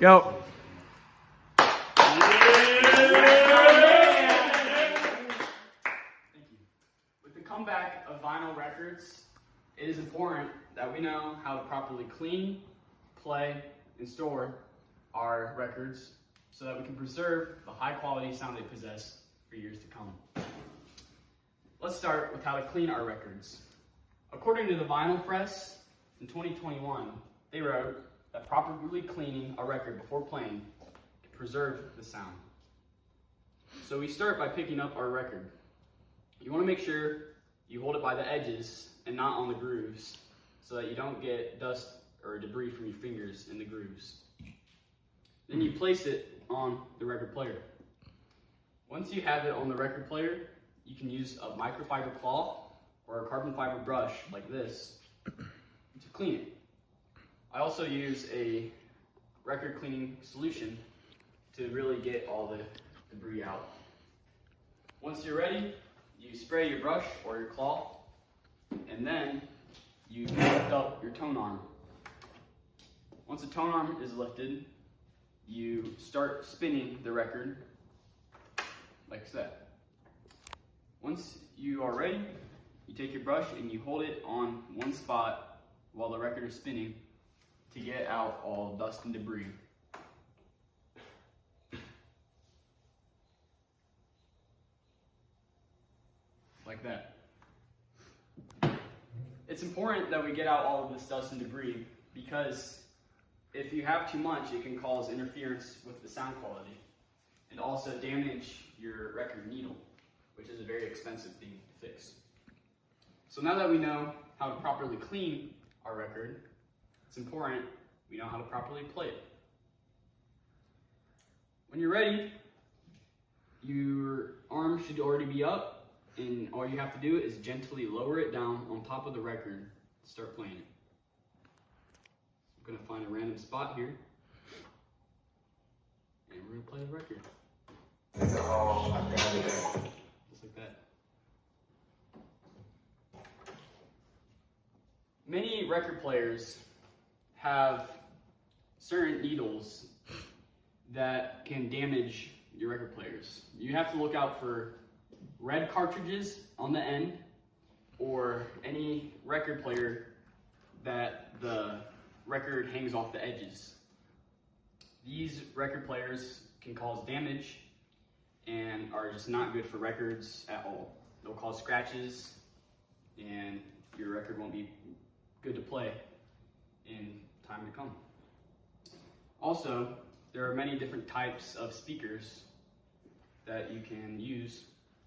Go. With the comeback of vinyl records, it is important that we know how to properly clean, play, and store our records so that we can preserve the high quality sound they possess for years to come. Let's start with how to clean our records. According to the Vinyl Press, in 2021, they wrote that properly cleaning a record before playing can preserve the sound. So we start by picking up our record. You want to make sure you hold it by the edges and not on the grooves so that you don't get dust or debris from your fingers in the grooves. Then you place it on the record player. Once you have it on the record player, you can use a microfiber cloth or a carbon fiber brush like this to clean it. I also use a record cleaning solution to really get all the debris out. Once you're ready, you spray your brush or your cloth, and then you lift up your tone arm. Once the tone arm is lifted, you start spinning the record like that. Once you are ready, you take your brush and you hold it on one spot while the record is spinning to get out all dust and debris. Like that. It's important that we get out all of this dust and debris because if you have too much, it can cause interference with the sound quality and also damage your record needle, which is a very expensive thing to fix. So now that we know how to properly clean our record, it's important we know how to properly play it. When you're ready, your arm should already be up, and all you have to do is gently lower it down on top of the record to start playing it. I'm going to find a random spot here, and we're going to play the record. Just like that. Many record players have certain needles that can damage your record players. You have to look out for red cartridges on the end or any record player that the record hangs off the edges. These record players can cause damage and are just not good for records at all. They'll cause scratches and your record won't be good to play in time to come. Also, there are many different types of speakers that you can use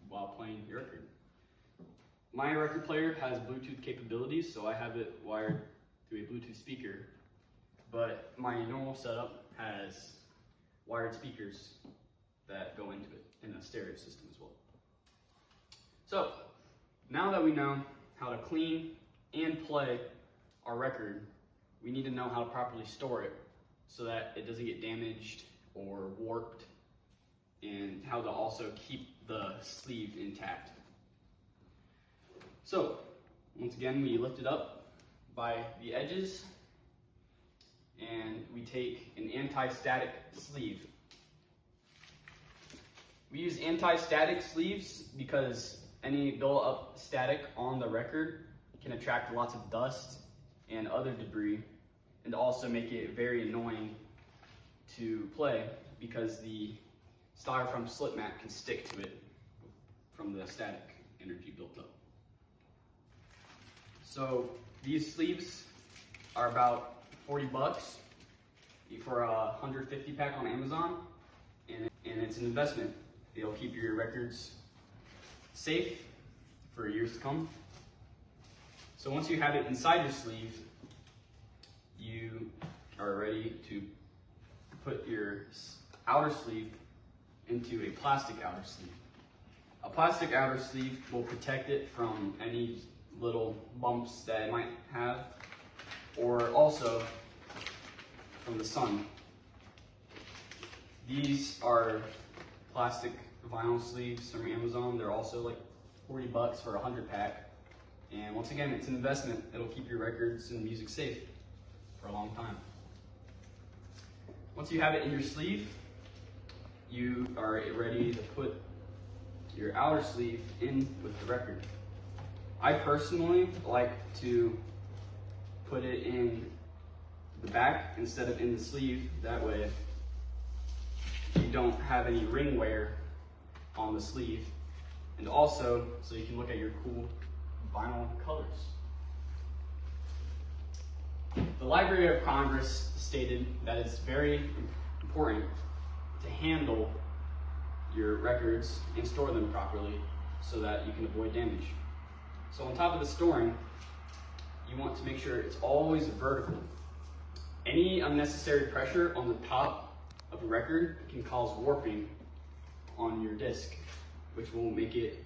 while playing your record. My record player has Bluetooth capabilities, so I have it wired to a Bluetooth speaker, but my normal setup has wired speakers that go into it in a stereo system as well. So, now that we know how to clean and play our record, we need to know how to properly store it so that it doesn't get damaged or warped, and how to also keep the sleeve intact. So, once again, we lift it up by the edges and we take an anti-static sleeve. We use anti-static sleeves because any build-up static on the record can attract lots of dust and other debris, and also make it very annoying to play because the styrofoam slip mat can stick to it from the static energy built up. So these sleeves are about 40 bucks for a 150 pack on Amazon, and it's an investment. It'll keep your records safe for years to come. So once you have it inside your sleeve, you are ready to put your outer sleeve into a plastic outer sleeve. A plastic outer sleeve will protect it from any little bumps that it might have, or also from the sun. These are plastic vinyl sleeves from Amazon. They're also like 40 bucks for a 100 pack. And once again, it's an investment. It'll keep your records and music safe for a long time. Once you have it in your sleeve, you are ready to put your outer sleeve in with the record. I personally like to put it in the back instead of in the sleeve. That way you don't have any ring wear on the sleeve, and also so you can look at your cool vinyl colors. The Library of Congress stated that it's very important to handle your records and store them properly so that you can avoid damage. So on top of the storing, you want to make sure it's always vertical. Any unnecessary pressure on the top of a record can cause warping on your disc, which will make it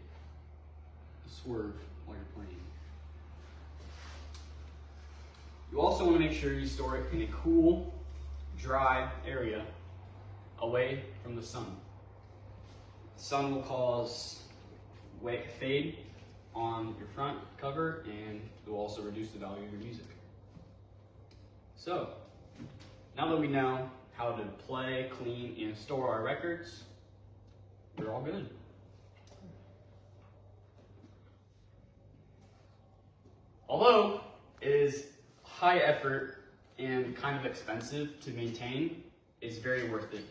swerve while you're playing. You also want to make sure you store it in a cool, dry area away from the sun. The sun will cause fade on your front cover, and it will also reduce the value of your music. So, now that we know how to play, clean, and store our records, we're all good. Although it is high effort and kind of expensive to maintain, it's very worth it.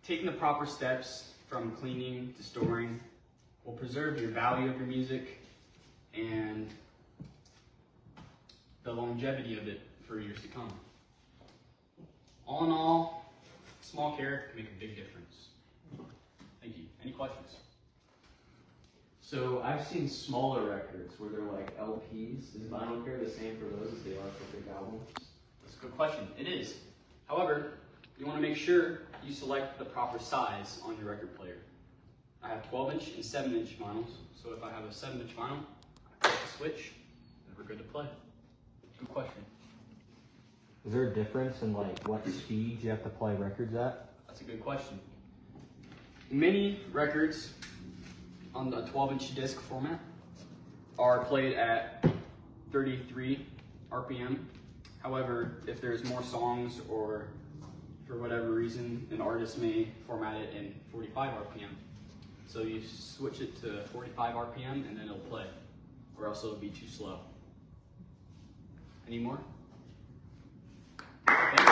Taking the proper steps from cleaning to storing will preserve your value of your music and the longevity of it for years to come. All in all, small care can make a big difference. Thank you. Any questions? So I've seen smaller records where they're like LPs. Is vinyl care the same for those as they are for big albums? That's a good question. It is. However, you want to make sure you select the proper size on your record player. I have 12-inch and 7-inch vinyls, so if I have a 7-inch vinyl, I click the switch, and we're good to play. Good question. Is there a difference in like what speed you have to play records at? That's a good question. Many records on the 12-inch disc format are played at 33 RPM. However, if there's more songs or for whatever reason, an artist may format it in 45 RPM. So you switch it to 45 RPM and then it'll play, or else it'll be too slow. Any more? Thank you.